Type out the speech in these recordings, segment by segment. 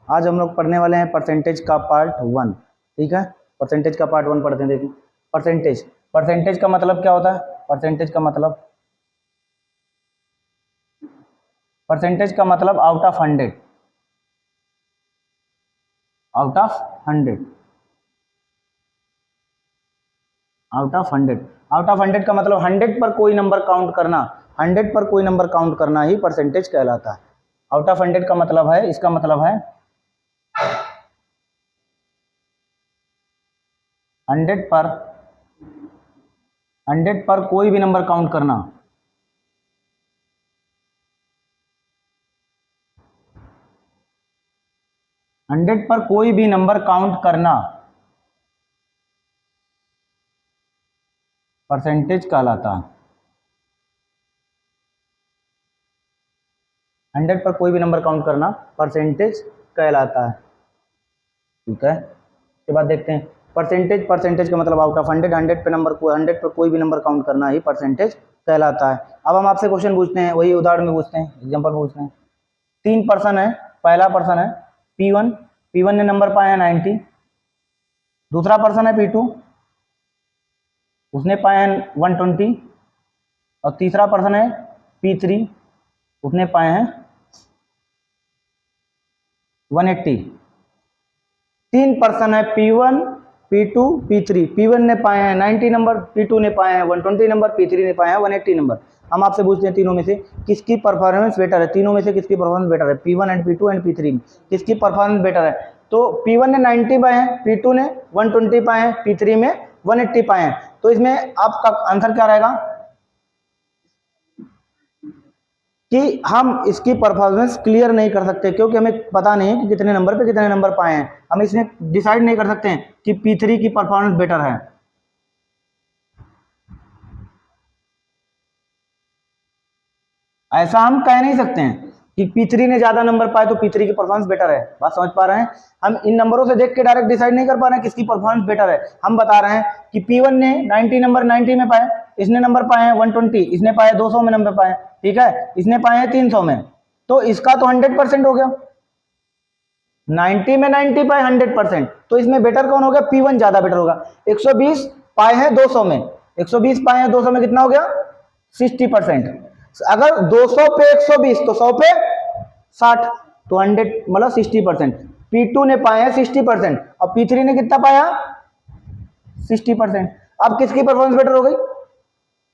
आज हम लोग पढ़ने वाले हैं परसेंटेज का पार्ट 1। ठीक है, परसेंटेज का पार्ट 1 पढ़ते हैं। देखिए परसेंटेज, परसेंटेज का मतलब क्या होता है? परसेंटेज का मतलब out of 100, out of 100, out of 100, out of 100 का मतलब 100 पर कोई नंबर काउंट करना, 100 पर कोई नंबर काउंट करना ही परसेंटेज कहलाता है। आउट ऑफ 100 का मतलब है, इसका मतलब है 100 पर कोई भी नंबर काउंट करना, 100 पर कोई भी नंबर काउंट करना परसेंटेज कहलाता है। 100 पर कोई भी नंबर काउंट करना परसेंटेज कहलाता है। ठीक है, इसके बाद देखते हैं परसेंटेज, परसेंटेज का मतलब आउट ऑफ 100, 100 पे नंबर को 100 पर कोई भी नंबर काउंट करना ही परसेंटेज कहलाता है। अब हम आपसे क्वेश्चन पूछते हैं, वही उदाहरण में पूछते हैं, एग्जांपल पूछते हैं। 3 पर्सन है, पहला पर्सन है P1, P1 ने नंबर पाया 90, दूसरा पर्सन है P2, उसने पाया 120, और तीसरा पर्सन है P3, उसने पाए हैं 180। 3 पर्सन है P1, P2, P3। P1 ने पाए हैं 90 नंबर, P2 ने पाए हैं 120 नंबर, P3 ने पाए हैं 180 नंबर। हम आपसे पूछते हैं तीनों में से किसकी परफॉर्मेंस बेटर है? तीनों में से किसकी परफॉर्मेंस बेटर है? P1 and P2 and P3 किसकी परफॉर्मेंस बेटर है? तो P1 ने 90 पाए हैं, P2 ने 120 पाए हैं, P3 में 180 पाए हैं। तो इसमें आपका आंसर क्या रहेगा कि हम इसकी परफॉर्मेंस क्लियर नहीं कर सकते, क्योंकि हमें पता नहीं है कि कितने नंबर पे कितने नंबर पाए हैं। हम इसमें डिसाइड नहीं कर सकते हैं कि P3 की परफॉर्मेंस बेटर है। ऐसा हम कह नहीं सकते हैं कि P3 ने ज्यादा नंबर पाए तो P3 की परफॉर्मेंस बेटर है। बात समझ पा रहे हैं? हम इन नंबरों से देख के डायरेक्ट डिसाइड नहीं कर पा रहे हैं किसकी परफॉर्मेंस बेटर है। हम बता रहे हैं कि P1 ने 90 नंबर 90 में पाए, इसने नंबर पाए हैं 120, इसने पाए 200 में नंबर पाए, ठीक है, इसने पाए हैं 300 में, तो इसका तो 100% हो गया। 90 में 90 पाए 100%, तो इसमें बेटर कौन हो गया? P1 ज्यादा बेटर होगा। 120 पाए हैं 200 में, 120 पाए हैं 200 में, कितना हो गया? 60%। अगर 200 पे 120 तो 100 पे 60, तो 100 मतलब 60%। P2 ने पाए हैं 60% और P3 ने कितना पाया? 60%। अब किसकी परफॉर्मेंस बेटर हो गई?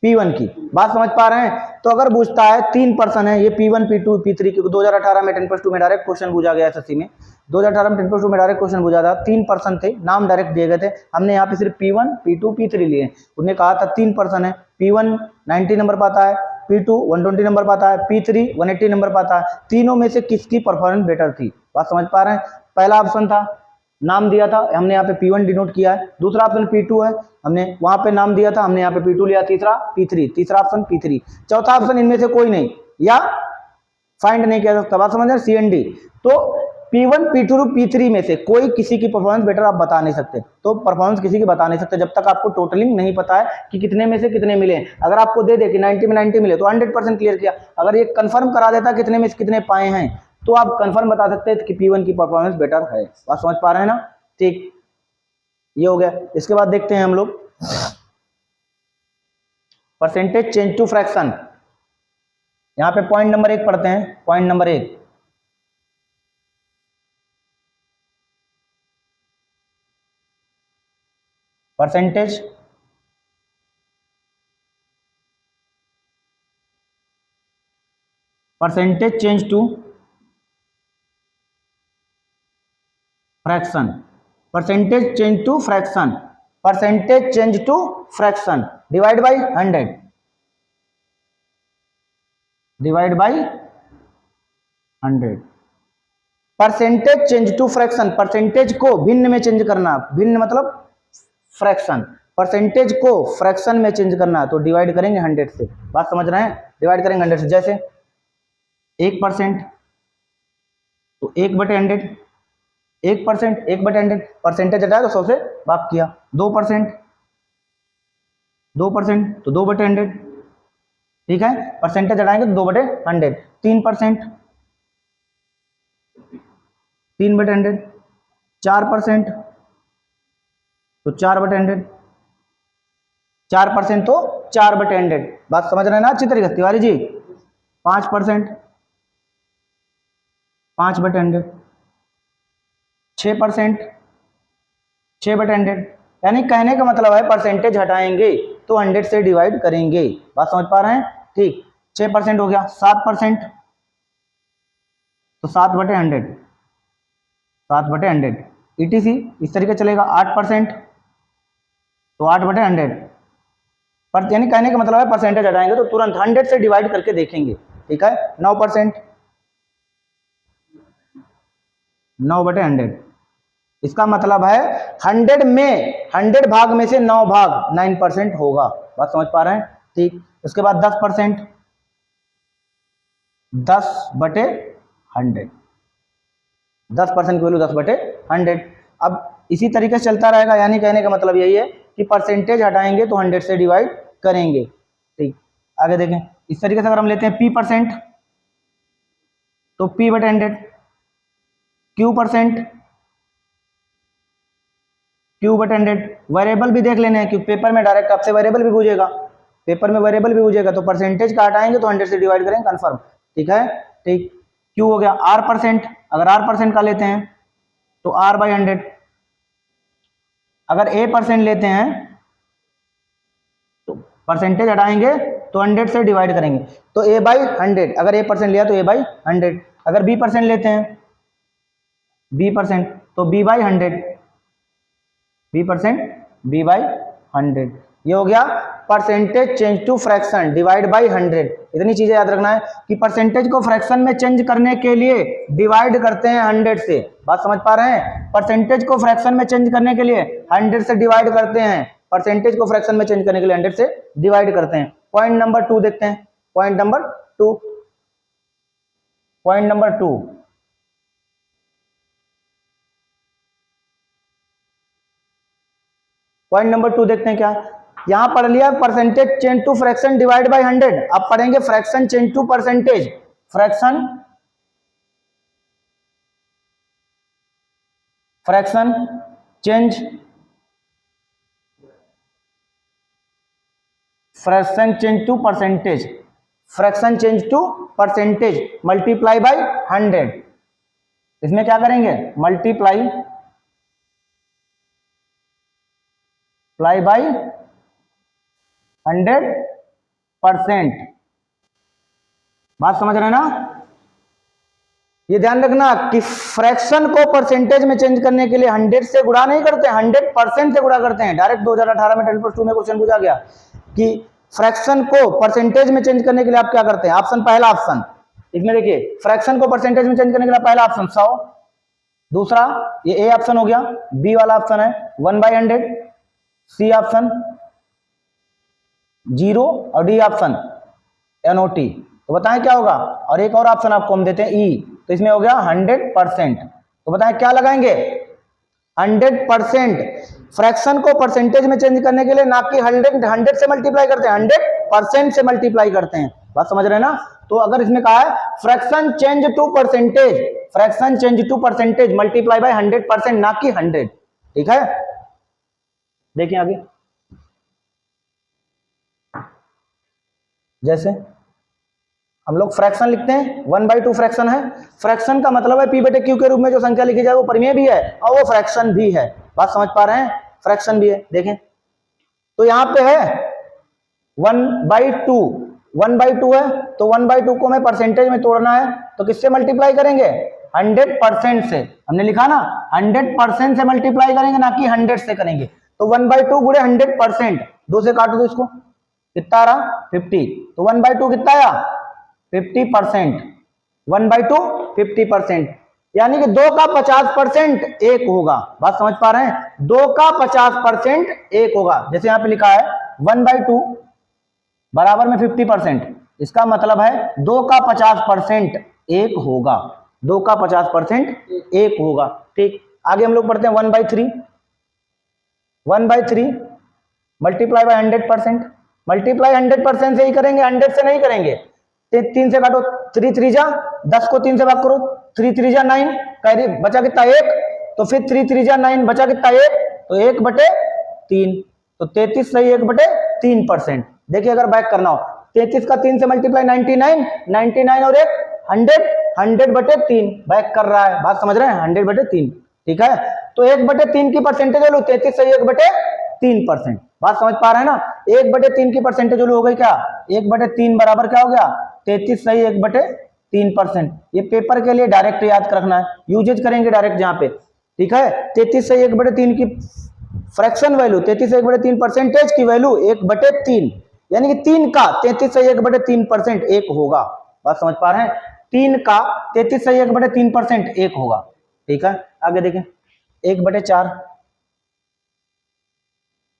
P1 की। बात समझ पा रहे हैं? तो अगर पूछता है 3 पर्सन है, ये P1, P2, P3 की 2018 में 10+2 में डायरेक्ट क्वेश्चन पूछा गया एसएससी में। 2018 में 10+2 में डायरेक्ट क्वेश्चन पूछा था। 3 पर्सन थे, नाम डायरेक्ट दिए गए थे, हमने यहाँ पे सिर्फ P1, P2, P3 लिए। उन्हें कहा था 3 पर्सन है, P1 90 नंबर पाता है, P2 120 नंबर पाता है, P3 180 नंबर पाता है। तीनों में से किसकी परफॉर्मेंस बेटर थी? बात समझ पा रहे हैं? पहला ऑप्शन था, नाम दिया था, हमने यहाँ पे P1 डिनोट किया है। दूसरा ऑप्शन P2 है, हमने वहां पे नाम दिया था, हमने यहाँ पे P2 लिया। तीसरा P3, तीसरा ऑप्शन P3। चौथा ऑप्शन इनमें से कोई नहीं, या फाइंड नहीं किया जा सकता। बात समझ रहे? CND। तो P1, P2, P3 में से कोई किसी की परफॉर्मेंस बेटर आप बता नहीं सकते। तो परफॉर्मेंस किसी की बता नहीं सकते जब तक आपको टोटलिंग नहीं पता है कि कितने में से कितने मिले। अगर आपको दे दे कि 90 में 90 मिले तो 100% क्लियर किया। अगर ये कंफर्म करा देता कितने में से कितने पाए हैं, तो आप कंफर्म बता सकते हैं कि P1 की परफॉर्मेंस बेटर है। बात समझ पा रहे हैं ना? ठीक, ये हो गया। इसके बाद देखते हैं हम लोग परसेंटेज चेंज टू फ्रैक्शन। यहां पे पॉइंट नंबर 1 पढ़ते हैं। Point number 1, percentage percentage change to fraction, percentage change to fraction, percentage change to fraction divide by 100, divide by 100। Percentage change to fraction, percentage को भिन्न में चेंज करना, भिन्न मतलब फ्रैक्शन, परसेंटेज को फ्रैक्शन में चेंज करना, तो डिवाइड करेंगे 100 से। बात समझ रहे हैं? डिवाइड करेंगे 100 से। जैसे 1%, तो 1/100, 1%, 1/100, परसेंटेज हटाया तो 100 से भाग किया। 2%, 2% तो 2/100, ठीक है, परसेंटेज हटाएंगे तो 2/100। 3%, 3/100, 4% तो 4/100, 4% तो 4/100। बात समझ रहे हैं ना अच्छी तरीके से तिवारी जी? 5% 5/100, 6% 6/100। यानी कहने का मतलब है परसेंटेज हटाएंगे तो 100 से डिवाइड करेंगे। बात समझ पा रहे हैं? ठीक, 6% हो गया। 7% तो 7/100, 7/100 ETC इस तरीके चलेगा। 8% तो 8/100 पर, यानी कहने का मतलब है परसेंटेज हटाएंगे तो तुरंत 100 से डिवाइड करके देखेंगे। ठीक है, 9%, 9/100। इसका मतलब है 100 में 100 भाग में से 9 भाग 9% होगा। बात समझ पा रहे हैं? ठीक, उसके बाद 10%, 10/100, 10% की वैल्यू 10/100। अब इसी तरीके से चलता रहेगा, यानी कहने का मतलब यही है कि परसेंटेज हटाएंगे तो 100 से डिवाइड करेंगे। ठीक, आगे देखें। इस तरीके से अगर हम लेते हैं P% तो P/100, Q%, Q/100। वेरिएबल भी देख लेने हैं क्योंकि पेपर में डायरेक्ट आपसे वेरिएबल भी पूछेगा, पेपर में वेरिएबल भी पूछेगा तो परसेंटेज का हटाएंगे तो 100 से डिवाइड करेंगे, कंफर्म। ठीक है, ठीक। Q हो गया। R%, अगर R% का लेते हैं तो R/100। अगर A% लेते हैं तो परसेंटेज हटाएंगे तो 100 से डिवाइड करेंगे तो A/100। अगर A% लिया तो A/100। अगर B% लेते हैं B% तो B/100, B% B/100। ये हो गया percentage change to fraction divide by 100। इतनी चीजें याद रखना है कि परसेंटेज को फ्रैक्शन में चेंज करने के लिए डिवाइड करते हैं 100 से। बात समझ पा रहे हैं? परसेंटेज को फ्रैक्शन में चेंज करने के लिए 100 से डिवाइड करते हैं, परसेंटेज को फ्रैक्शन में चेंज करने के लिए 100 से डिवाइड करते हैं। पॉइंट नंबर 2 देखते हैं। Point number 2, point number 2, point number 2 देखते हैं क्या। यहां पढ़ लिया percentage change to fraction divide by 100। अब पढ़ेंगे fraction change to percentage. Fraction fraction change fraction change to percentage. Fraction change to percentage multiply by 100। इसमें क्या करेंगे? Multiply by 100%। बात समझ रहे हैं ना? ये ध्यान रखना कि फ्रैक्शन को परसेंटेज में चेंज करने के लिए 100 से गुणा नहीं करते हैं, 100% से गुणा करते हैं। डायरेक्ट 2018 में 10+2 में क्वेश्चन पूछा गया कि फ्रैक्शन को परसेंटेज में चेंज करने के लिए आप क्या करते हैं। ऑप्शन, पहला ऑप्शन इसमें देखिए, फ्रैक्शन को परसेंटेज में चेंज करने के लिए पहला ऑप्शन 100, दूसरा ये ए ऑप्शन हो गया, बी वाला ऑप्शन है 1/100, सी ऑप्शन 0 और डी ऑप्शन NOT। तो बताएं क्या होगा। और एक और ऑप्शन आपको हम देते हैं ई, तो इसमें हो गया 100%। तो बताएं क्या लगाएंगे? 100%। फ्रैक्शन को परसेंटेज में चेंज करने के लिए ना कि 100 से मल्टीप्लाई करते हैं, 100% से मल्टीप्लाई करते हैं। बात समझ रहे हैं ना? तो अगर इसमें कहा है fraction change to percentage, fraction change to percentage multiply by 100%, ना कि 100। ठीक है, देखिए आगे। जैसे हम लोग फ्रैक्शन लिखते हैं, 1/2 फ्रैक्शन है। फ्रैक्शन का मतलब है P/Q के रूप में जो संख्या लिखी जाए वो परिमेय भी है और वो फ्रैक्शन भी है। बात समझ पा रहे हैं? फ्रैक्शन भी है। देखें तो यहां पे है 1/2, 1/2 है तो 1/2 को हमें परसेंटेज में तोड़ना है तो किससे मल्टीप्लाई करेंगे? 100% से। हमने लिखा ना 100% से मल्टीप्लाई करेंगे, ना कि 100 से करेंगे। तो 1/2 गुणे 100%, 2 से काटो तो इसको कितना आ रहा? 50। तो 1/2 कितना आया? 50%। 1/2 50%, यानी कि 2 का 50% 1 होगा। बात समझ पा रहे हैं? 2 का 50% 1 होगा। जैसे यहां पे लिखा है 1/2 बराबर में 50%, इसका मतलब है 2 का 50% 1 होगा। 2 का 50% 1 होगा। ठीक, आगे हम लोग पढ़ते हैं 1/3। 1/3 मल्टीप्लाई बाय 100%। मल्टीप्लाई 100% से ही करेंगे, 100 से नहीं करेंगे। 3 से काटो, 3 3 जा 10 को 3 से भाग करो, 3 3 जा 9, कैरी बचा कितना 1, तो फिर 3 3 जा 9 बचा कितना 1, तो 1/3, तो 33 सही 1/3%। देखिए अगर बैक करना हो 33 का 3 से मल्टीप्लाई 99 और 100, 100/3 बैक कर रहा है, बात समझ रहे हैं, 100/3, ठीक है। तो 1/3 की परसेंटेज वैल्यू 33 सही 1/3%, बात समझ पा रहे हैं ना। 1/3 की परसेंटेज वैल्यू हो गई क्या, 1/3 बराबर क्या हो गया 33 सही 1/3%। ये पेपर के लिए डायरेक्ट याद रखना है, यूजेज करेंगे डायरेक्ट जहां पे, ठीक है। 33 सही 1/3 की फ्रैक्शन वैल्यू, 33 से 1/3 परसेंटेज की वैल्यू 1/3, यानी कि 3 का 33 से 1/3% 1 होगा, बात समझ पा रहे हैं। 3 का 33 से 1/3% 1 होगा, ठीक है। आगे देखें 1/4,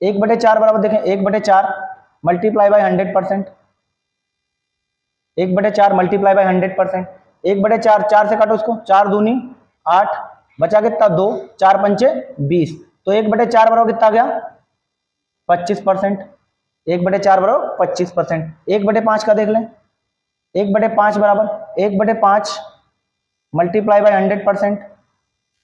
1/4 बराबर देखें 1/4 मल्टीप्लाई बाय 100%, 1/4 मल्टीप्लाई बाय 100%, 1/4 4 से काटो उसको, 4 दूनी 8, बचा कितना 2, 4 पंचे 20, तो 1/4 बराबर कितना आ गया 25%, 1/4 बराबर 25%। 1/5 का देख लें, 1/5 बराबर 1/5 मल्टीप्लाई बाय 100%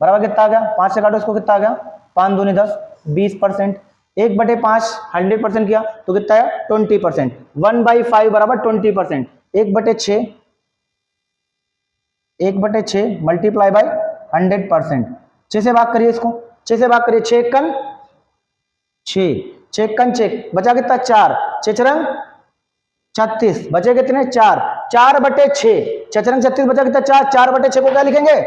बराबर कितना आ गया, 5 से काटो उसको, कितना आ गया 5 दूनी 10, 20%। 1/5 100% किया तो कितना है 20%, 1/5 बराबर 20%। 1/6 मल्टीप्लाई बाय 100%, 6 से भाग करिए इसको, 6 से भाग करिए, 6 कन 6, 6 कन 6 बचा कितना 4, 6 रंग 36 बचे कितने 4, 4/6, 6 रंग 36 बचा कितना 4, 4/6 को क्या लिखेंगे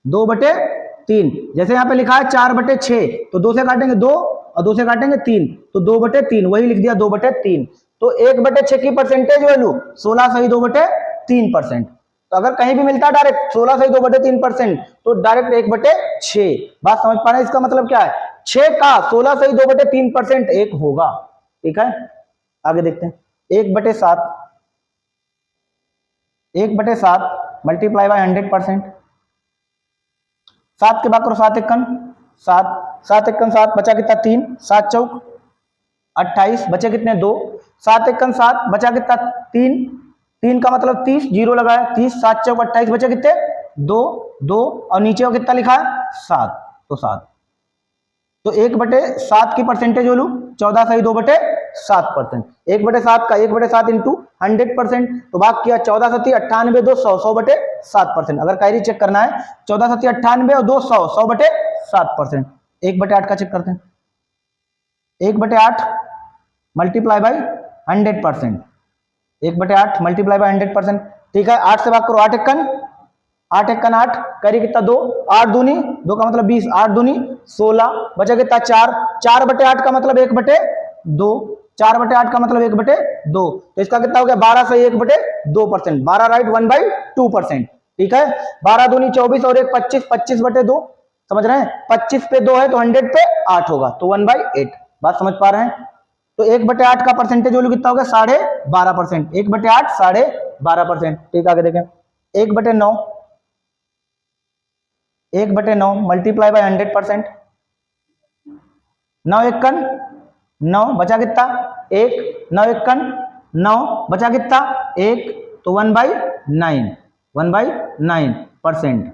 2/3। जैसे यहाँ पे लिखा है 4/6, तो 2 से काटेंगे 2 और 2 से काटेंगे 3, तो 2/3 वही लिख दिया 2/3। तो 1/6 की परसेंटेज वैल्यू 16 सही 2/3%। तो अगर कहीं भी मिलता है डायरेक्ट 16 सही 2/3%, तो डायरेक्ट 1/6, बात समझ पा रहे हैं। इसका मतलब क्या है 6 का 16 सही 2/3% 1 होगा, ठीक है। आगे देखते हैं 1/7, 1/7 मल्टीप्लाई बाय 100%, 7 के बाद करो 7 एकन 7, 7 एकन 7 बचा कितना 3, 7 चौक 28 बचे कितने 2, 7 एकन 7 बचा कितना 3, 3 का मतलब 30, जीरो लगाया 30, 7 चौक 28 बचे कितने 2, 2 और नीचे को कितना लिखा है 7, तो 7, तो 1/7 की परसेंटेज वैल्यू 14 सही 2/7%। 1/7 का 1/7 इंटू 100%, तो भाग किया 14 सती 98 2 100, 100/7%। अगर कायरी चेक करना है 14 सती 98 और 2 100, 100/7%। 1/8 का चेक करते हैं, 1/8 मल्टीप्लाई बाय 100%, 1/8 मल्टीप्लाई बाय 100%, ठीक है। 8 से भाग करो, 8 एकन 8, करी कितना 2, 8 दूनी 2 का मतलब 20, 8 दूनी 16 बचा कितना 4, 4/8 का मतलब 1/2, 4/8 का मतलब 1/2, तो इसका कितना हो गया 12 सही 1/2%, 12 राइट 1/2%, ठीक है। 12 दूनी 24 और 1 25, 25/2, समझ रहे हैं, 25 पे 2 है तो 100 पे 8 होगा, तो 1/8, बात समझ पा रहे हैं। तो 1/8 का परसेंटेज वैल्यू कितना हो गया 12.5%, 1/8 12.5%, ठीक है। आगे देखें 1/9, 1/9 मल्टीप्लाई बाय 100%, 9 एकन 9 बचा कितना 1, 9 एकन 9 बचा कितना 1, तो 1/9, 1/9%।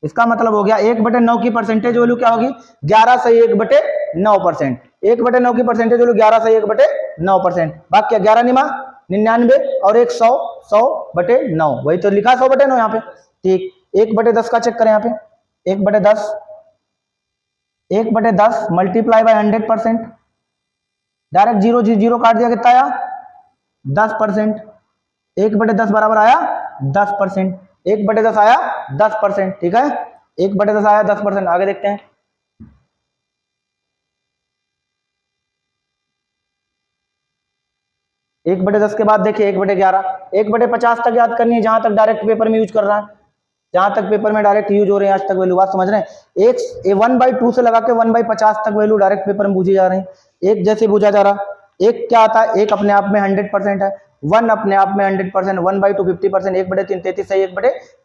इसका मतलब हो गया 1/9 की परसेंटेज वैल्यू क्या होगी 11 सही 1/9%, 1/9 की परसेंटेज वैल्यू 11 सही 1/9%। बाकी 11 निमा 99 और 1 100, 100/9, वही तो लिखा 100/9 यहाँ पे, ठीक। 1/10 का चेक करें यहाँ पे, 1/10, 1/10 मल्टीप्लाई बाय 100%, डायरेक्ट 0 0 काट दिया, कितना आया 10%, 1/10 बराबर आया 10%, 1/10 आया 10%, ठीक है। 1/10 आया 10%। आगे देखते हैं 1/10 के बाद देखिए 1/11, 1/50 तक याद करनी है, जहां तक डायरेक्ट पेपर में यूज कर रहा है, जहां तक पेपर में डायरेक्ट यूज हो रहे हैं आज तक वैल्यू, बात समझ रहे हैं। एक 1/2 से लगा के 1/50 तक वैल्यू डायरेक्ट पेपर में पूछी जा रही है। एक जैसे पूछा जा रहा, एक क्या आता है, एक अपने आप में 100% है, 1 अपने आप में 100%, 1/2 50%, 1/3 33 सही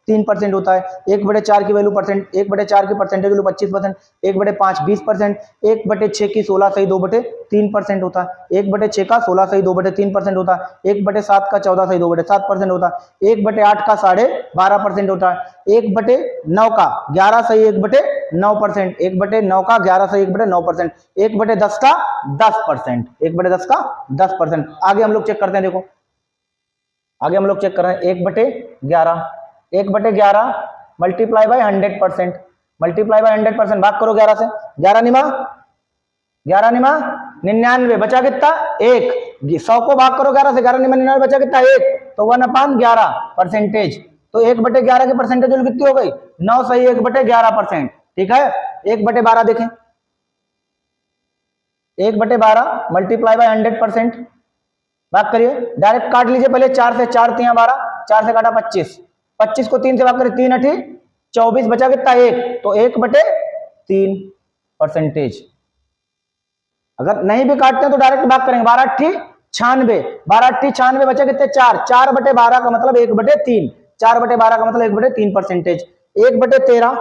3% होता है। 1/4 की वैल्यू परसेंट, 1/4 की परसेंटेज वैल्यू 25%, 1/5 20%, 1/6 की 16 सही 2/3% होता है। 1/6 का 16 सही 2/3% होता है। 1/7 का 14 सही 2/7% होता है। 1/8 का 12.5% होता है। 1/9 का 11 सही 1/9%, 1/9 का 11 सही 1/9%, 1/10 का 10%, 1/10 का 10%। आगे हम लोग चेक करते हैं, देखो आगे हम लोग चेक कर रहे हैं 1/11, 1/11 मल्टीप्लाई बाय 100%, मल्टीप्लाई बाय 100%, भाग करो 11 से, 11 निमा 99, बचा कितना 1, 100 को भाग करो 11 से, 11 निमा 99, बचा कितना 1, तो 1/11%। तो 1/11 की परसेंटेज कितनी हो गई 9 सही 1/11%। ठीक है, 1/12 देखें, 1/12 मल्टीप्लाई बाय 100%, भाग करिए, डायरेक्ट काट लीजिए पहले 4 से, 4 3 12, 4 से काटा 25, 25 को 3 से भाग करिए, 3 8 24, बचा कितना 1, तो 1/3%। अगर नहीं भी काटते हैं तो डायरेक्ट भाग करेंगे, 12 8 96, 12 8 96, बचा कितने 4, 4/12 का मतलब 1/3, 4/12 का मतलब 1/3%। 1/13,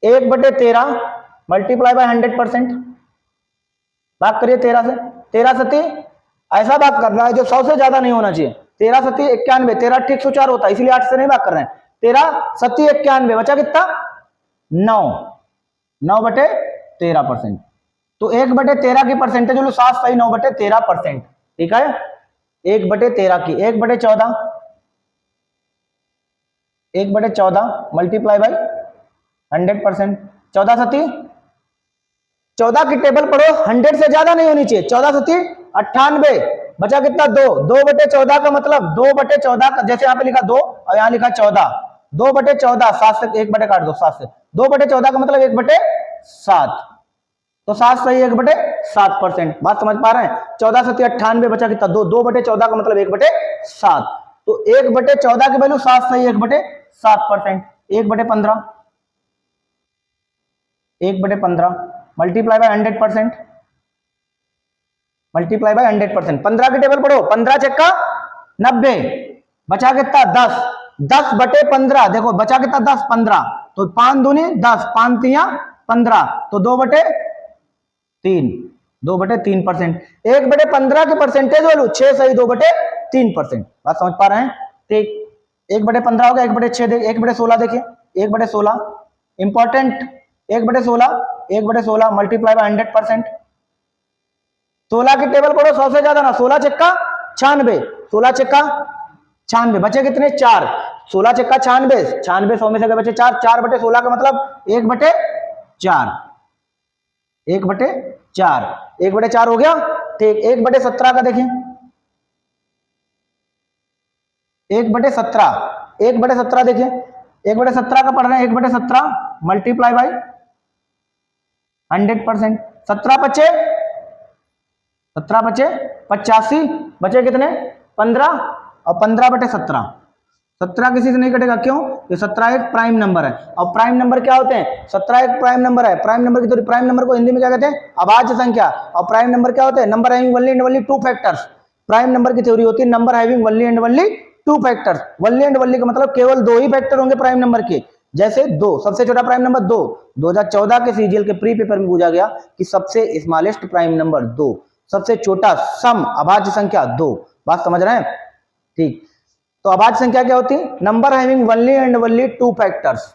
1/13 मल्टीप्लाई बाय 100%, भाग करिए 13 से, 13 सती ऐसा भाग करना है जो 100 से ज्यादा नहीं होना चाहिए। 13 सती 91, 13 8 104 होता है, इसीलिए 8 से नहीं भाग कर रहे हैं। 13 सती 91, बचा कितना 9, 9/13%। तो 1/13 की परसेंटेज 7 सही 9/13%। ठीक है, 1/13 की 1/14, 1/14 मल्टीप्लाई बाय 100%, 14 सती 14 की टेबल पढ़ो, 100 से ज्यादा नहीं होनी चाहिए। 14 सती 98, बचा कितना 2, 2/14 का मतलब 2/14 का, जैसे यहाँ पे लिखा 2 और यहाँ लिखा 14, 2/14, 7 से 1 बटे काट दो, 7 से 2/14 का मतलब 1/7, तो 7 सही 1/7%। बात समझ पा रहे हैं, 14 सती 98, बचा कितना 2, 2/14 का मतलब 1/7, तो 1/14 की वैल्यू 7 सही 1/7%। 1/15, 1/15 मल्टीप्लाई बाय 100%, मल्टीप्लाई बाय 100%। 15 की टेबल पढ़ो, 15 चक्का 90, बचा कितना 10, 10/15, देखो बचा कितना 10, 15, तो 5 दूनी 10, 5 तिया 15, तो 2/3, 2/3%। 1/15 की परसेंटेज वैल्यू 6 सही 2/3%। बात समझ पा रहे हैं, ठीक। 1/15 हो गया, 1/6 1/16 देखिए, 1/16 इंपॉर्टेंट, 1/16, 1/16 मल्टीप्लाई बाय 100%। 16 की टेबल पढ़ो, 100 से ज्यादा ना, 16 चक्का 96, 16 चक्का 96, बचे कितने 4, 16 चक्का 96, 96 100 में से बचे 4, 4/16 का मतलब 1/4, 1/4, 1/4 हो गया। ठीक, 1/17 का देखिए, 1/17, 1/17 देखिए, 1/17 का पढ़ रहे हैं, 1/17 मल्टीप्लाई बाय 100%। 17 बचे 85, बचे कितने 15, और 15/17, 17 किसी से नहीं कटेगा, क्यों, ये 17 एक प्राइम नंबर है, और प्राइम नंबर क्या होते हैं, 17 एक प्राइम नंबर है। प्राइम नंबर की थ्योरी, प्राइम नंबर को हिंदी में क्या कहते हैं, अभाज्य संख्या, और प्राइम नंबर क्या होते हैं, number having only and only 2 factors. Prime number की थ्योरी होती है number having only and only 2 factors. Only and only का मतलब केवल 2 ही फैक्टर होंगे प्राइम नंबर के, जैसे 2, सबसे छोटा प्राइम नंबर 2, 2014 के सीजीएल के प्री पेपर में पूछा गया कि सबसे स्मॉलेस्ट प्राइम नंबर 2, सबसे छोटा सम अभाज्य संख्या 2। बात समझ रहे हैं, ठीक। तो अभाज्य संख्या क्या होती है, number having only and only 2 factors.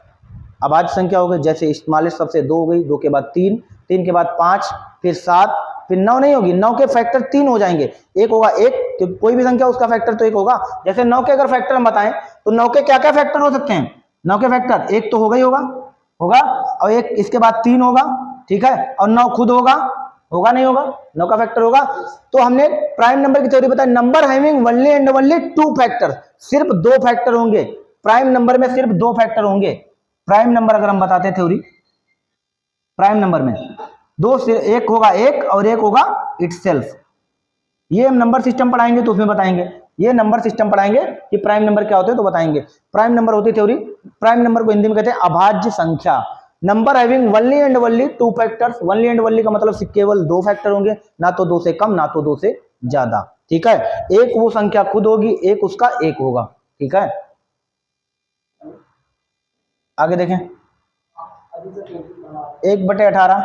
अभाज्य संख्या हो गई, जैसे स्मॉलेस्ट सबसे 2 हो गई, 2 के बाद 3, 3 के बाद 5, फिर 7, फिर 9 नहीं होगी, 9 के फैक्टर 3 हो जाएंगे, एक होगा 1, तो कोई भी संख्या उसका फैक्टर तो 1 होगा। जैसे 9 के अगर फैक्टर हम बताएं तो 9 के क्या क्या फैक्टर हो सकते हैं, 9 के फैक्टर 1 तो होगा ही होगा, और एक इसके बाद 3 होगा, ठीक है, और 9 खुद होगा नहीं होगा, 9 का फैक्टर होगा। तो हमने प्राइम नंबर की थ्योरी बताई, number having only and only 2 factor, सिर्फ 2 फैक्टर होंगे प्राइम नंबर में, सिर्फ 2 फैक्टर होंगे। प्राइम नंबर अगर हम बताते हैं थ्योरी, प्राइम नंबर में 2 से एक होगा 1 और एक होगा इटसेल्फ। ये हम नंबर सिस्टम पढ़ाएंगे तो उसमें बताएंगे, ये नंबर सिस्टम पढ़ाएंगे कि प्राइम नंबर क्या होते हैं तो बताएंगे। प्राइम नंबर होती है थ्योरी, प्राइम नंबर को हिंदी में कहते हैं अभाज्य संख्या। Number having only and only 2 factors, only and only का मतलब केवल 2 फैक्टर होंगे, ना तो 2 से कम ना तो 2 से ज्यादा, ठीक है। एक वो संख्या खुद होगी, एक उसका एक होगा, ठीक है। आगे देखें, 1/18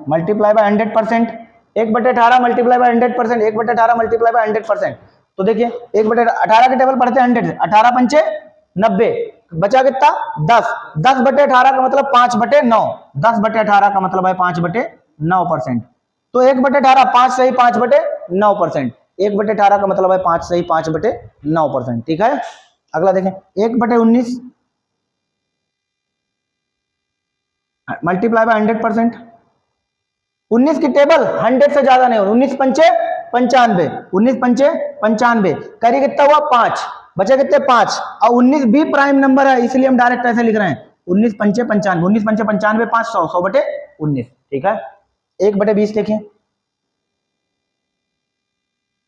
multiply by 100%, 1/18 multiply by 100%, 1/18 multiply by 100%। तो देखिए 1/18 के टेबल पढ़ते हैं 100 से, 18 पंचे 90, बचा कितना 10, 10/18 का मतलब 5/9, 10/18 का मतलब है 5/9%। तो 1/18 5 सही 5/9%, 1/18 का मतलब है 5 सही 5/9%। ठीक है, अगला देखें 1/19 मल्टीप्लाई बाय 100%। 19 की टेबल 100 से ज्यादा नहीं हो, 19 पंचे 95, 19 पंचे 95, करी कितना हुआ 5, बचे कितने 5, और 19 भी प्राइम नंबर है इसलिए हम डायरेक्ट ऐसे लिख रहे हैं 19 पंचे 95, 19 पंचे 95, 500, 100/19। ठीक है, 1/20 देखिए,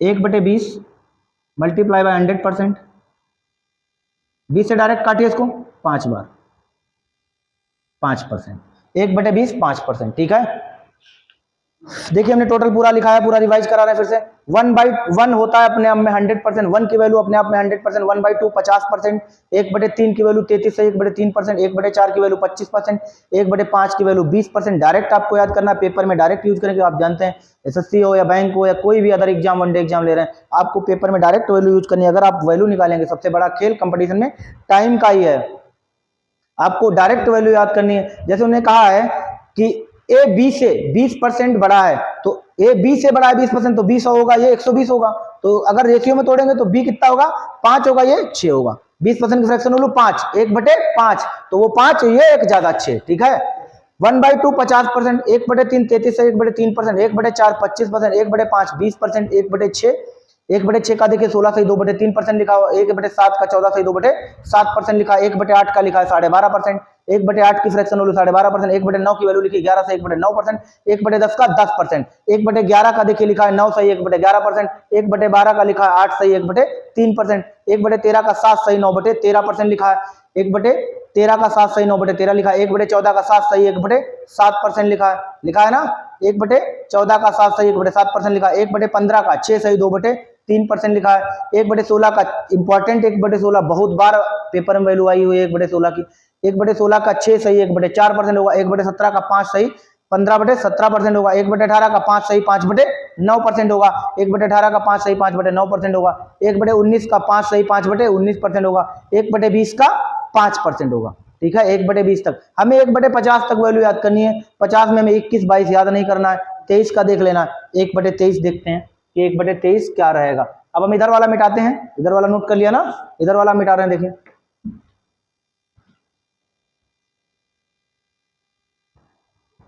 1/20 मल्टीप्लाई बाय 100%, 20 से डायरेक्ट काटिए इसको 5 बार, 5%, 1/20 5%। ठीक है, देखिए हमने टोटल पूरा लिखा है, पूरा रिवाइज करा रहे हैं फिर से। 1/1 होता है अपने आप में 100%, 1 की वैल्यू अपने आप में 100%, 1/2 50%, 1/3 की वैल्यू 33 से 1/3%, 1/4 की वैल्यू 25%, 1/5 की वैल्यू 20%। डायरेक्ट आपको याद करना, पेपर में डायरेक्ट यूज करेंगे। आप जानते हैं एसएससी हो या बैंक हो या कोई भी अदर एग्जाम, वनडे एग्जाम ले रहे हैं, आपको पेपर में डायरेक्ट वैल्यू यूज करनी है। अगर आप वैल्यू निकालेंगे, सबसे बड़ा खेल कंपटीशन में टाइम का ही है, आपको डायरेक्ट वैल्यू याद करनी है। जैसे उन्होंने कहा है कि ए बी से 20% बड़ा है, तो ए बी से बड़ा है 20%, तो 20 होगा, ये 120 होगा। तो अगर रेशियो में तोड़ेंगे तो बी कितना होगा 5 होगा, ये 6 होगा। 20% की फ्रैक्शन वैल्यू 5, 1/5, तो वो 5, ये एक ज्यादा 6। ठीक है, 1/2 50%, 1/3 33 से 1/3%, 1/4 25%, 1/5 20%, 1/6, 1/6 का देखिए 16 से 2/3% लिखा हुआ, 1/7 का 14 से 2/7% लिखा, 1/8 का लिखा है 12.5%, 1/8 की फ्रैक्शन वैल्यू 12.5%, 1/9 की वैल्यू लिखी 11 से 1/9%, 1/10 का 10%, 1/11 का देखिए लिखा है 9 सही 1/11%, 1/12 का लिखा है 8 सही 1/3%, 1/13 का 7 सही 9/13% लिखा है, 1/13 का 7 सही 9/13 लिखा है, 1/14 का 7 सही 1/7% लिखा है ना, 1/14 का 7 सही 1/7% लिखा है, 1/15 का 6 सही 2/3% लिखा है, 1/16 का इंपॉर्टेंट 1/16 बहुत बार पेपर में वैल्यू आई हुई है 1/16 की, 1/16 का 6 सही 1/4% होगा, 1/17 का 5 सही 15/17% होगा, 1/18 का 5 सही 5/9% होगा, 1/18 का 5 सही 5/9% होगा, 1/19 का 5 सही 5/19% होगा, 1/20 का 5% होगा। ठीक है, 1/20 तक हमें 1/50 तक वैल्यू याद करनी है। 50 में हमें 21 22 याद नहीं करना है, 23 का देख लेना है। 1/23 देखते हैं कि 1/23 क्या रहेगा। अब हम इधर वाला मिटाते हैं, इधर वाला नोट कर लिया ना, इधर वाला मिटा रहे हैं। देखिए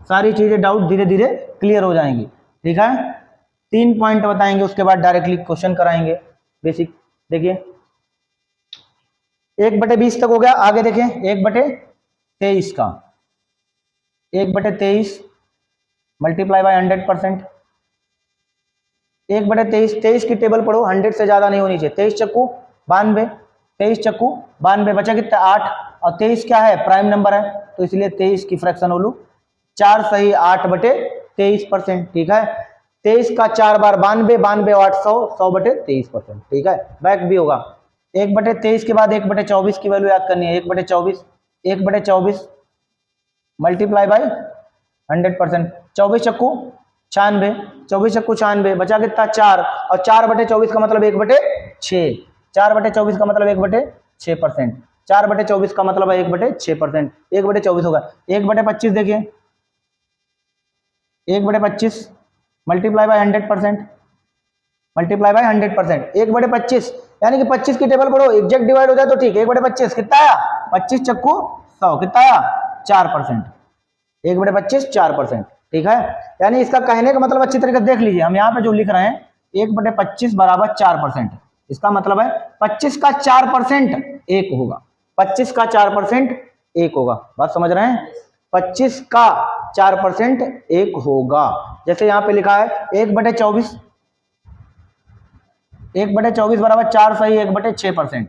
सारी चीजें डाउट धीरे धीरे क्लियर हो जाएंगी। ठीक है, 3 पॉइंट बताएंगे, उसके बाद डायरेक्टली क्वेश्चन कराएंगे बेसिक। देखिए 1/20 तक हो गया। आगे देखें 1/23 का, 1/23 मल्टीप्लाई बाय 100%, 1/23, 23 की टेबल पढ़ो, 100 से ज्यादा नहीं होनी चाहिए। 23 चक्कू 92, 23 चक्कू 92, बचा कितना 8, और 23 क्या है प्राइम नंबर है, तो इसलिए 23 की फ्रैक्शन वैल्यू 4 सही 8/23%। ठीक है, 23 का 4 बार 92, 92 8 100, 100/23%। ठीक है, बैक भी होगा। 1/23 के बाद 1/24 की वैल्यू याद करनी है। 1/24, 1/24 मल्टीप्लाई बाय 100%, 24 चक्कू 96, 24 चक्कू 96, बचा कितना 4, और 4/24 का मतलब 1/6, 4/24 का मतलब 1/6%, 4/24 का मतलब है 1/6%, 1/24 होगा। 1/25 देखिए, 1/25 मल्टीप्लाई बाय 100%, मल्टीप्लाई बाय 100%, 1/25 यानी कि 25 की टेबल पढ़ो, एग्जैक्ट डिवाइड हो जाए तो ठीक है। 1/25 कितना आया 25 चक्कू 100, कितना आया 4%, 1/25 4%। ठीक है, यानी इसका कहने का मतलब अच्छी तरीके से देख लीजिए, हम यहाँ पे जो लिख रहे हैं 1/25 बराबर 4%, इसका मतलब है 25 का 4% 1 होगा, 25 का 4% 1 होगा। बात समझ रहे हैं, 25 का 4% 1 होगा। जैसे यहाँ पे लिखा है 1/24, 1/24 बराबर 4 सही 1/6%,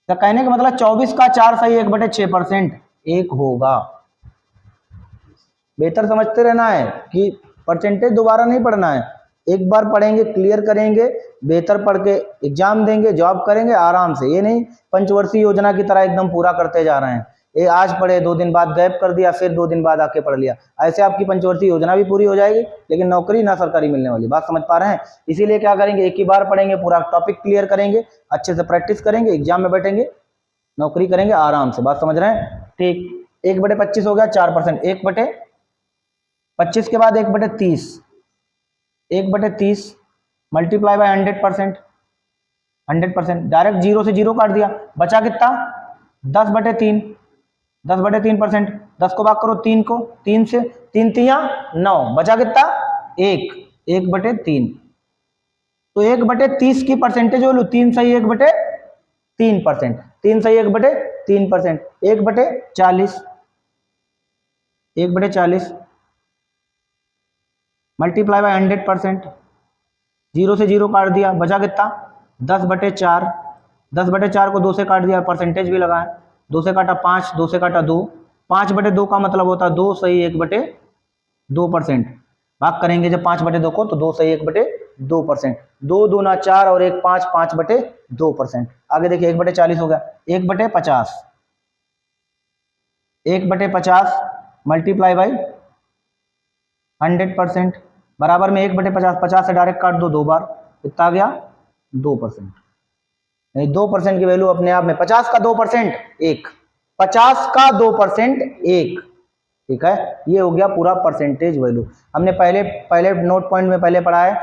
तो कहने का मतलब 24 का 4 सही 1/6% 1 होगा। बेहतर समझते रहना है कि परसेंटेज दोबारा नहीं पढ़ना है, एक बार पढ़ेंगे, क्लियर करेंगे, बेहतर पढ़ के एग्जाम देंगे, जॉब करेंगे आराम से। ये नहीं पंचवर्षीय योजना की तरह एकदम पूरा करते जा रहे हैं, ये आज पढ़े 2 दिन बाद गैप कर दिया, फिर 2 दिन बाद आके पढ़ लिया। ऐसे आपकी पंचवर्षीय योजना भी पूरी हो जाएगी, लेकिन नौकरी ना सरकारी मिलने वाली। बात समझ पा रहे हैं? इसीलिए क्या करेंगे, एक ही बार पढ़ेंगे, पूरा टॉपिक क्लियर करेंगे, अच्छे से प्रैक्टिस करेंगे, एग्जाम में बैठेंगे, नौकरी करेंगे आराम से। बात समझ रहे हैं? ठीक। 1/25 हो गया 4%। 1/25 के बाद 1/30, 1/30 मल्टीप्लाई बाय 100%, 100% डायरेक्ट 0 से 0 काट दिया, बचा कितना 10/3, 10/3%। 10 को भाग करो 3 को, 3 से 3 तिया 9, बचा कितना 1, 1/3। तो 1/30 की परसेंटेज वैल्यू 3 सही 1/3%, 3 सही 1/3%, 1/40, 1/40 मल्टीप्लाई बाय 100%, 0 से 0 काट दिया, बचा कितना 10/4, 10/4 को 2 से काट दिया, परसेंटेज भी लगा है, 2 से काटा 5, 2 से काटा 2, 5/2 का मतलब होता है 2 सही 1/2%। भाग करेंगे जब 5/2 को, तो 2 सही 1/2%, 2 दूना 4 और 1 5, 5/2%। आगे देखिए 1/40 हो गया, 1/50, 1/50 मल्टीप्लाई बाई 100% बराबर में 1/50, 50 से डायरेक्ट काट दो 2 बार, कितना आ गया 2%। नहीं 2% की वैल्यू अपने आप में 50 का 2% 1, 50 का 2% 1, ठीक है। ये हो गया पूरा परसेंटेज वैल्यू। हमने पहले नोट पॉइंट में पहले पढ़ा है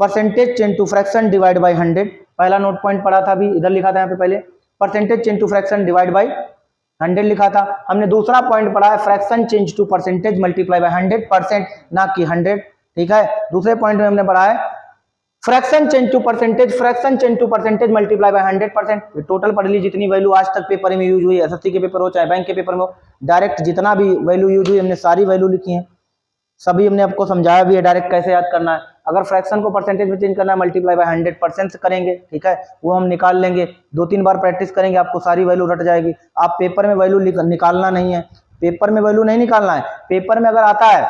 percentage change to fraction divide by 100, पहला नोट पॉइंट पढ़ा था, अभी इधर लिखा था यहाँ पे पहले percentage change to fraction divide by 100 लिखा था। हमने दूसरा पॉइंट पढ़ा है fraction change to percentage multiply by 100%, ना कि 100, ठीक है। दूसरे पॉइंट में हमने पढ़ा है fraction change to percentage multiply by 100%। Total पढ़ ली जितनी वैल्यू आज तक पेपर में यूज हुई, एसएससी के पेपर हो चाहे बैंक के पेपर में हो, डायरेक्ट जितना भी वैल्यू यूज हुई हमने सारी वैल्यू लिखी है, सभी हमने आपको समझाया भी है डायरेक्ट कैसे याद करना है। अगर फ्रैक्शन को परसेंटेज में चेंज करना है मल्टीप्लाई बाय 100% से करेंगे, ठीक है, वो हम निकाल लेंगे, 2-3 बार प्रैक्टिस करेंगे, आपको सारी वैल्यू रट जाएगी। आप पेपर में वैल्यू निकालना नहीं है, पेपर में वैल्यू नहीं निकालना है। पेपर में अगर आता है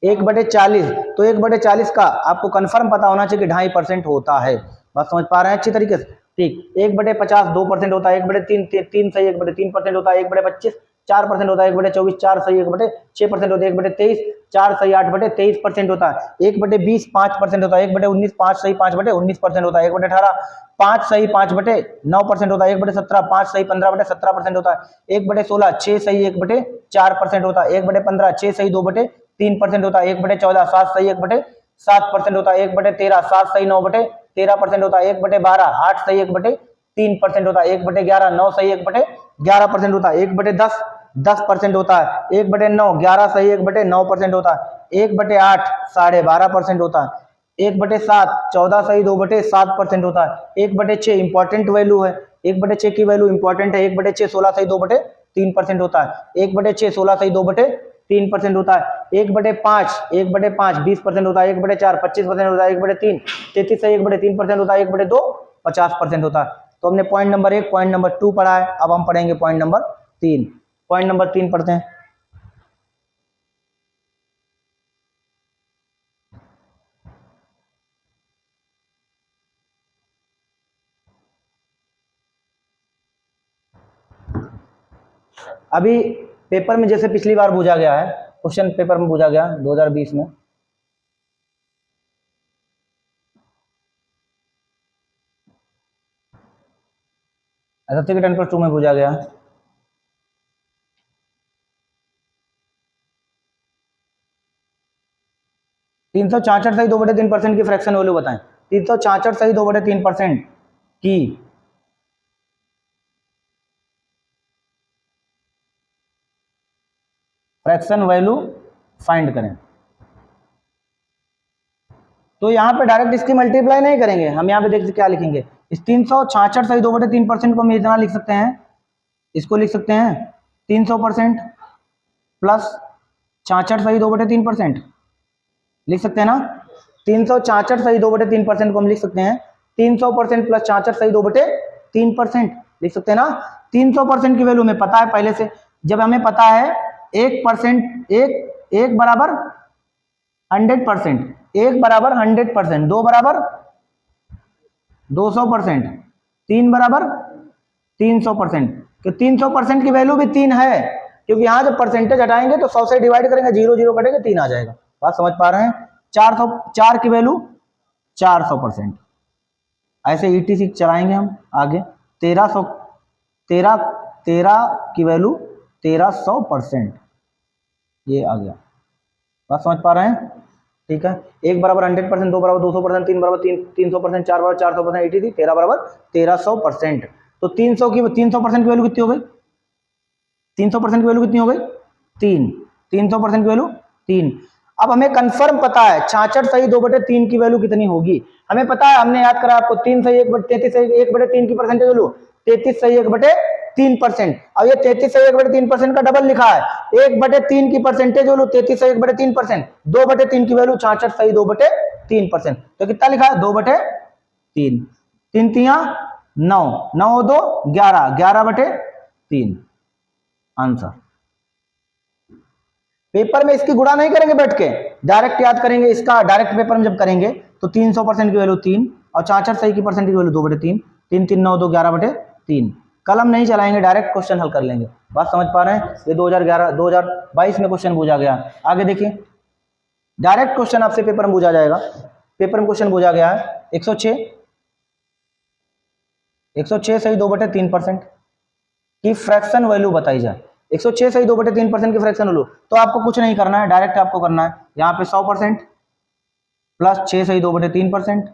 1/40, तो 1/40 का आपको कंफर्म पता होना चाहिए कि 2.5% होता है। बात समझ पा रहे हैं अच्छी तरीके से? ठीक। 1/50 2% होता है, 1/3 3 सही 1/3% होता है, 1/25 4% होता है, 1/24 4 सही 1/6% होता है, 1/23 4 सही 8/23% होता है, 1/20 5% होता है, 1/19 5 सही 5/19% होता है, 1/18 5 सही 5/9% होता है, 1/17 5 सही 15/17% होता है, 1/16 6 सही 1/4% होता है, 1/15 6 सही 2/3% होता है, 1/14 7 सही 1/7% होता है, 1/13 7 सही 9/13% होता है, 1/12 8 सही 1/3% होता है, 1/11 9 सही 1/11% होता है, 1/10 10% होता है, 1/9 11 सही 1/9% होता है, 1/8 12.5% होता है, 1/7 14 सही 2/7% होता है, 1/6 इंपॉर्टेंट वैल्यू है, 1/6 की वैल्यू इंपॉर्टेंट है, 1/6 16 सही 2/3% होता है, 1/6 16 सही 2/3% होता है, 1/5 20% होता है, 1/4 25% होता है, 1/3 33 सही 1/3% होता है, 1/2 50% होता है। तो हमने पॉइंट नंबर 1 पॉइंट नंबर 2 पढ़ा है, अब हम पढ़ेंगे पॉइंट नंबर 3। पॉइंट नंबर 3 पढ़ते हैं। अभी पेपर में जैसे पिछली बार पूछा गया है, क्वेश्चन पेपर में पूछा गया 2020 में, एसएससी के 10+2 में पूछा गया 366 सही 2/3% की फ्रैक्शन वैल्यू बताएं। 366 सही 2/3% की फ्रैक्शन वैल्यू फाइंड करें। तो यहाँ पे डायरेक्ट इसकी मल्टीप्लाई नहीं करेंगे, हम यहाँ पे देखते क्या लिखेंगे, इस 366 सही 2/3% को हम इतना लिख सकते हैं, इसको लिख सकते हैं 300% प्लस 66 सही 2/3% लिख सकते हैं ना। 366 सही 2/3% को हम लिख सकते हैं 300% प्लस 66 सही 2/3% लिख सकते हैं ना। 300% की वैल्यू हमें पता है पहले से, जब हमें पता है 1% एक बराबर 100%, एक बराबर 100%, दो बराबर 200%, तीन बराबर 300%। तो 300% की वैल्यू भी 3 है, क्योंकि यहां जब परसेंटेज हटाएंगे तो 100 से डिवाइड करेंगे, 0 0 कटेगा, 3 आ जाएगा। बात समझ पा रहे हैं? 404 की वैल्यू 400%। ऐसे ईटीसी चलाएंगे हम आगे। 13 की वैल्यू 1300%, ये आ गया। बात समझ पा रहे हैं? ठीक है, एक बराबर 100%, दो बराबर 200%, तीन बराबर 300%, चार बराबर 400%, 83, 13 बराबर 1300%। तो 300% की वैल्यू कितनी हो गई? 300% की वैल्यू कितनी हो गई? 3। 300% की वैल्यू 3। अब हमें कंफर्म पता है 66 सही 2/3 की वैल्यू कितनी होगी। हमें पता है, हमने याद करा आपको, 3 सही 1/33 सही 1/3 की परसेंटेज वैल्यू 33 सही 1/3%। अब ये 33 सही 1/3% का डबल लिखा है। 1/3 की परसेंटेज वैल्यू 33 सही 1/3%, 2/3 की वैल्यू 66 सही 2/3%। तो कितना लिखा है? 2/3। 3 तिया 9, 9 2 11, 11/3 आंसर। पेपर में इसकी गुणा नहीं करेंगे बैठ के, डायरेक्ट याद करेंगे इसका। डायरेक्ट पेपर में जब करेंगे तो 300% की वैल्यू 3 और 66 सही की परसेंट की वैल्यू 2/3, 3 3 9 2 11/3। कलम नहीं चलाएंगे, डायरेक्ट क्वेश्चन हल कर लेंगे। बात समझ पा रहे हैं? ये 2022 में क्वेश्चन पूछा गया। आगे देखिए, डायरेक्ट क्वेश्चन आपसे पेपर में पूछा जाएगा। पेपर में क्वेश्चन पूछा गया है 106 सही 2/3% की फ्रैक्शन वैल्यू बताई जाए। 106 सही 2/3% की फ्रैक्शन वैल्यू। तो आपको कुछ नहीं करना है, डायरेक्ट आपको करना है यहाँ पे 100% प्लस 6 सही 2/3%।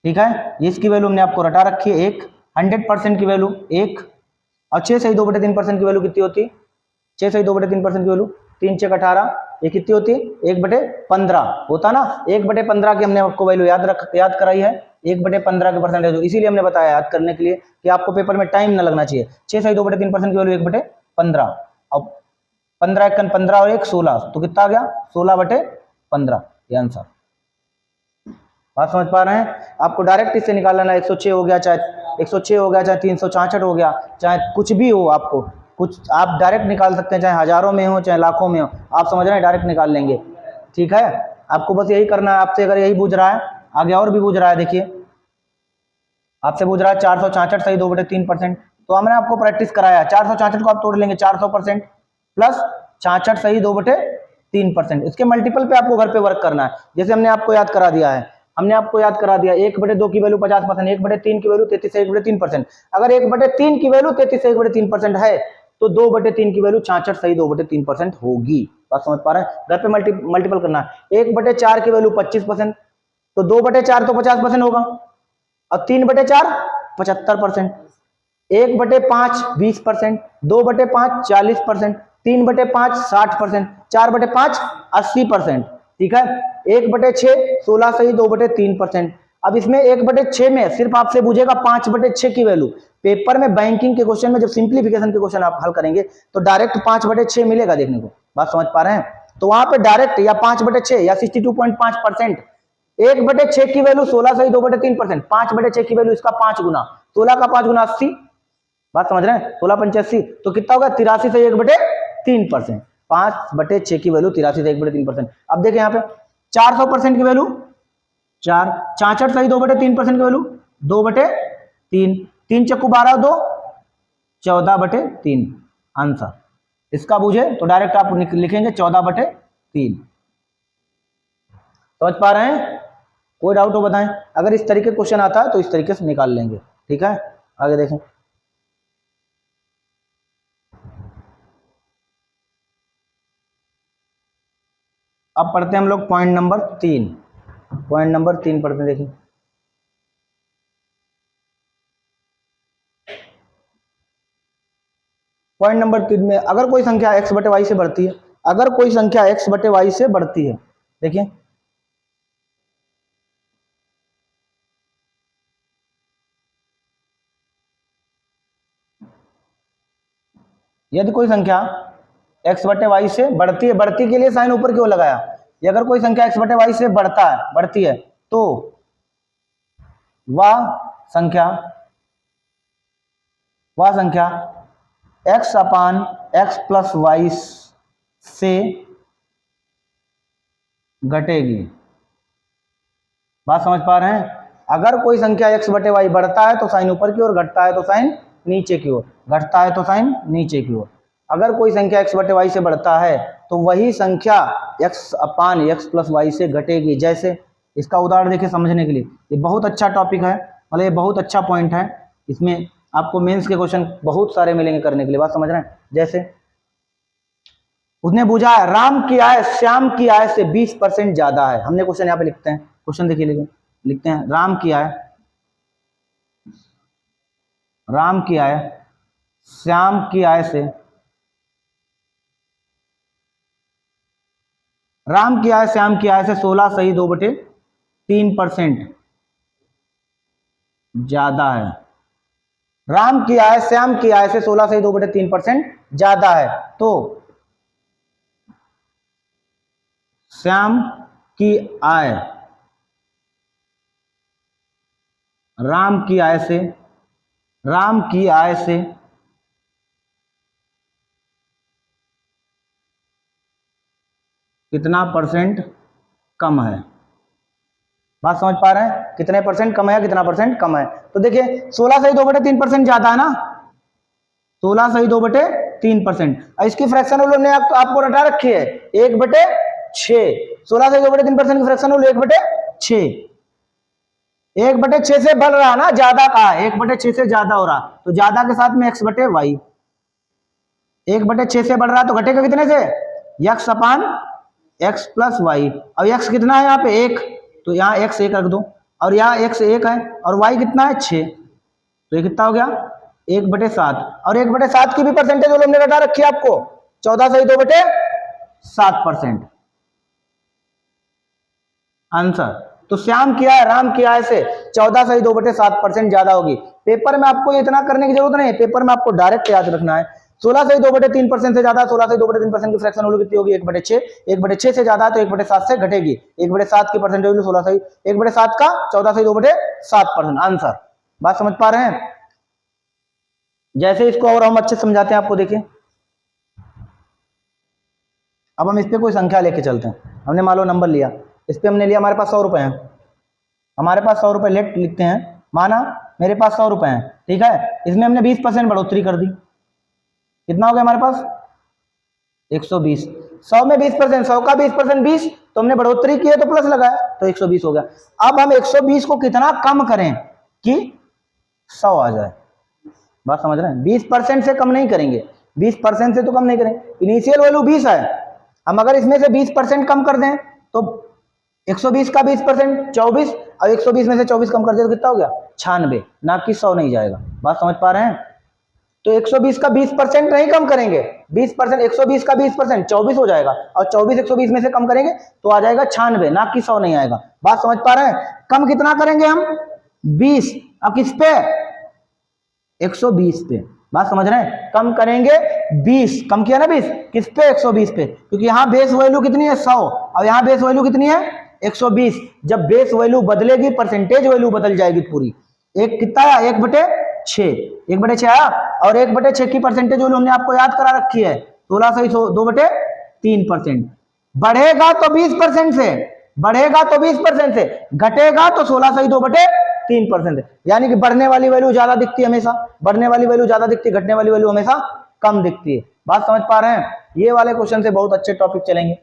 ठीक है, इसकी वैल्यू हमने आपको रटा रखी है 1। 100% की वैल्यू 1 और 6 सही 2/3% की वैल्यू कितनी होती है? 6 सही 2/3% की वैल्यू 3 6 18, ये कितनी होती है? 1/15 होता ना। 1/15 की हमने आपको वैल्यू याद कराई है, 1/15 के परसेंटेज। इसीलिए हमने बताया याद करने के लिए कि आपको पेपर में टाइम ना लगना चाहिए। 6 सही 2/3% की वैल्यू 1/15, अब 15 1 15 और 1 16, तो कितना आ गया? 16/15, ये आंसर। बात समझ पा रहे हैं? आपको डायरेक्ट इससे निकाल लेना। 106 हो गया, चाहे 106 हो गया, चाहे 366 हो गया, चाहे कुछ भी हो, आपको कुछ आप डायरेक्ट निकाल सकते हैं, चाहे हजारों में हो चाहे लाखों में हो। आप समझ रहे हैं? डायरेक्ट निकाल लेंगे। ठीक है, आपको बस यही करना है। आपसे अगर यही पूछ रहा है, आगे और भी पूछ रहा है, देखिए आपसे पूछ रहा है 466 सही 2/3%। तो हमने आपको प्रैक्टिस कराया, 466 को आप तोड़ लेंगे 400% प्लस 66 सही 2/3%। इसके मल्टीपल पे आपको घर पे वर्क करना है। जैसे हमने आपको याद करा दिया है, हमने आपको याद करा दिया 1/2 की वैल्यू 50%, 1/3 की वैल्यू 33 से 1/3%। अगर 1/3 की वैल्यू 33 से 1/3% है तो 2/3 की वैल्यू 66 सही 2/3% होगी। बात समझ पा रहे हैं? घर पे मल्टीपल करना है। 1/4 की वैल्यू 25%, तो 2/4 तो 50% होगा, और 3/4 75%, 1/5 20%, 2/5 40%, 3/5 60%, 4/5 80%। ठीक है, 1/6 16 सही 2/3%। अब इसमें 1/6 में सिर्फ आपसे पूछेगा 5/6 की वैल्यू। पेपर में बैंकिंग के क्वेश्चन में जब सिंप्लीफिकेशन के क्वेश्चन आप हल करेंगे तो डायरेक्ट 5/6 मिलेगा देखने को। बात समझ पा रहे हैं? तो वहां पे डायरेक्ट या 5/6 या 62.5%। 1/6 की वैल्यू 16 सही 2/3%, 5/6 की वैल्यू इसका 5 गुना, 16 का 5 गुना 80। बात समझ रहे हैं? 16 5 80, तो कितना होगा? 83 से 1/3%। 5/6 की वैल्यू 83 से 1/3%। अब देखें यहाँ पे 400% की वैल्यू 4, 66 सही 2/3% की वैल्यू 2/3, 3 चक्कू 12 2 14/3 आंसर। इसका बूझे तो डायरेक्ट आप लिखेंगे 14/3। समझ पा रहे हैं? कोई डाउट हो बताएं। अगर इस तरीके क्वेश्चन आता है तो इस तरीके से निकाल लेंगे। ठीक है, आगे देखें। अब पढ़ते हैं हम लोग पॉइंट नंबर 3। पॉइंट नंबर 3 पढ़ते हैं, देखिए। पॉइंट नंबर 3 में अगर कोई संख्या x/y से बढ़ती है, अगर कोई संख्या x/y से बढ़ती है, देखिए यदि कोई संख्या x/y से बढ़ती है, बढ़ती के लिए साइन ऊपर क्यों लगाया? ये अगर कोई संख्या x/y से बढ़ता है, बढ़ती है, तो वह संख्या x/x + y से घटेगी। बात समझ पा रहे हैं? अगर कोई संख्या x बटे वाई बढ़ता है तो साइन ऊपर की ओर, घटता है तो साइन नीचे की ओर, घटता है तो साइन नीचे की ओर। अगर कोई संख्या x बटे वाई से बढ़ता है तो वही संख्या x अपान x प्लस वाई से घटेगी। जैसे इसका उदाहरण देखिए समझने के लिए, ये बहुत अच्छा टॉपिक है, मतलब ये बहुत अच्छा पॉइंट है, इसमें आपको मेंस के क्वेश्चन बहुत सारे मिलेंगे करने के लिए। बात समझ रहे हैं? जैसे उसने पूछा है राम की आय श्याम की आय से 20% ज्यादा है। हमने क्वेश्चन यहाँ पे लिखते हैं, क्वेश्चन देखिए लिखते हैं राम की आय श्याम की आय से, राम की आय श्याम की आय से 16 सही 2/3% ज्यादा है। राम की आय श्याम की आय से 16 सही 2/3% ज्यादा है, तो श्याम की आय राम की आय से कितना परसेंट कम है। बात समझ पा रहे हैं? कितने परसेंट कम है, कितना परसेंट कम है। तो देखिए 16 सही 2/3% ज्यादा है ना, 16 सही 2/3%। इसकी फ्रैक्शन रूल हमने आपको रटा रखी है 1/6। 16 सही 2/3% की फ्रैक्शन रूल 1/6। 1/6 से बढ़ रहा ना, ज्यादा का है, 1/6 से ज्यादा हो रहा, तो ज्यादा के साथ में x बटे वाई। 1/6 से बढ़ रहा तो घटेगा कितने से, x अपान x प्लस वाई। अब x कितना है यहाँ पे 1, तो यहाँ x 1 रख दो, और यहाँ x 1 है और y कितना है 6, तो ये कितना हो गया 1/7। और 1/7 की भी परसेंटेज हमने रटा रखी है आपको 14 सही 2/7% आंसर। तो श्याम की आय राम की आय से 14 सही 2/7% ज्यादा होगी। पेपर में आपको इतना करने की जरूरत नहीं है, पेपर में आपको डायरेक्ट याद रखना है 16 सही 2/3% से ज्यादा, 16 सही 2/3% की फ्रैक्शन वैल्यू कितनी होगी 1/6। 1/6 से ज्यादा तो 1/7 से घटेगी, 1/7 की परसेंटेज वैल्यू 16 सही 1/7 का 14 सही 2/7% आंसर। बात समझ पा रहे हैं? जैसे इसको और हम अच्छे समझाते हैं आपको, देखिए अब हम इस पे कोई संख्या लेके चलते हैं। हमने मान लो नंबर लिया, इस पे हमने लिया हमारे पास 100 रुपए हैं, हमारे पास 100 रुपए लिखते हैं, माना मेरे पास 100 रुपए हैं, ठीक है। इसमें हमने 20% बढ़ोतरी कर दी, कितना हो गया हमारे पास 120। 100 में 20%, 100 का 20% 20, तो हमने बढ़ोतरी की है तो प्लस लगाया तो 120 हो गया। अब हम 120 को कितना कम करें कि 100 आ जाए। बात समझ रहे हैं? 20% से कम नहीं करेंगे, 20% से तो कम नहीं करेंगे, इनिशियल वैल्यू 20 है, हम अगर इसमें से 20% कम कर दें तो 120 का 20% 24, और 120 में से 24 कम कर दे तो कितना हो गया 96, ना कि 100 नहीं जाएगा। बात समझ पा रहे हैं? तो 120 का 20% नहीं कम करेंगे, 20% 120 का 20% 24 हो जाएगा, और 24 120 में से कम करेंगे तो आ जाएगा 96, ना कि 100 नहीं आएगा। बात समझ पा रहे हैं? कम कितना करेंगे हम 20, अब किस पे 120 पे। बात समझ रहे हैं? कम करेंगे 20, कम किया ना 20, किस पे 120 पे, क्योंकि यहाँ बेस वैल्यू कितनी है 100 और यहाँ बेस वैल्यू कितनी है 120। जब बेस वैल्यू बदलेगी परसेंटेज वैल्यू बदल जाएगी पूरी। एक कितना आया 1/6, 1/6 आया, और 1/6 की परसेंटेज वैल्यू हमने आपको याद करा रखी है 16 सही 2/3%। बढ़ेगा तो 20% से, बढ़ेगा तो 20% से, घटेगा तो 16 सही 2/3%। यानी कि बढ़ने वाली वैल्यू ज्यादा दिखती है हमेशा, बढ़ने वाली वैल्यू ज्यादा दिखती है, घटने वाली वैल्यू हमेशा कम दिखती है। बात समझ पा रहे हैं? ये वाले क्वेश्चन से बहुत अच्छे टॉपिक चलेंगे,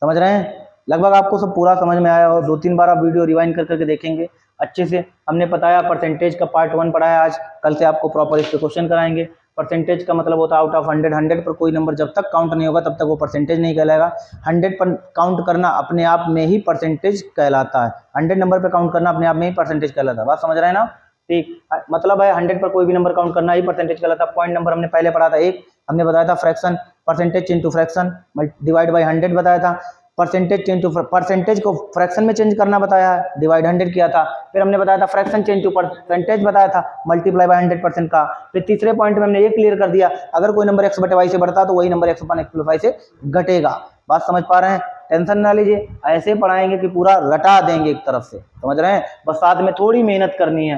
समझ रहे हैं? लगभग आपको सब पूरा समझ में आया और 2-3 बार आप वीडियो रिवाइंड कर करके देखेंगे अच्छे से। हमने बताया परसेंटेज का पार्ट 1 पढ़ाया आज, कल से आपको प्रॉपर इस पे क्वेश्चन कराएंगे। परसेंटेज का मतलब होता है आउट ऑफ 100, 100 पर कोई नंबर जब तक काउंट नहीं होगा तब तक वो परसेंटेज नहीं कहलाएगा। 100 पर काउंट करना अपने आप में ही परसेंटेज कहलाता है, 100 नंबर पर काउंट करना अपने आप में ही परसेंटेज कहलाता है। बात समझ रहे हैं ना? ठीक, मतलब है 100 पर कोई भी नंबर काउंट करना ही परसेंटेज कहलाता है। पॉइंट नंबर हमने पहले पढ़ा था, एक हमने बताया था fraction, percentage into fraction divide by 100 बताया था। परसेंटेज चेंज टू परसेंटेज को फ्रैक्शन में चेंज करना बताया है, डिवाइड 100 किया था। फिर हमने बताया था फ्रैक्शन चेंज टू परसेंटेज बताया था, मल्टीप्लाई बाय 100% का। फिर तीसरे पॉइंट में हमने ये क्लियर कर दिया, अगर कोई नंबर x बटे वाई से बढ़ता तो वही नंबर x अपान x प्लस वाई से घटेगा। बात समझ पा रहे हैं? टेंशन ना लीजिए, ऐसे पढ़ाएंगे कि पूरा रटा देंगे एक तरफ से, समझ रहे हैं? बस साथ में थोड़ी मेहनत करनी है।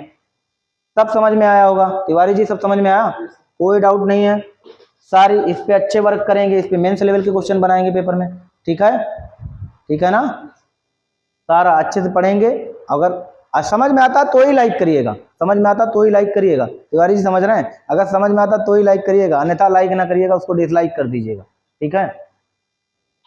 सब समझ में आया होगा तिवारी जी? सब समझ में आया, कोई डाउट नहीं है? सारी इस पे अच्छे वर्क करेंगे, इस पे मेंस लेवल के क्वेश्चन बनाएंगे पेपर में, ठीक है? ठीक है ना। सारा अच्छे से पढ़ेंगे, अगर समझ में आता तो ही लाइक करिएगा, समझ में आता तो ही लाइक करिएगा। तिवारी जी समझ रहे हैं, अगर समझ में आता तो ही लाइक करिएगा, अन्यथा लाइक ना करिएगा, उसको डिसलाइक कर दीजिएगा, ठीक है।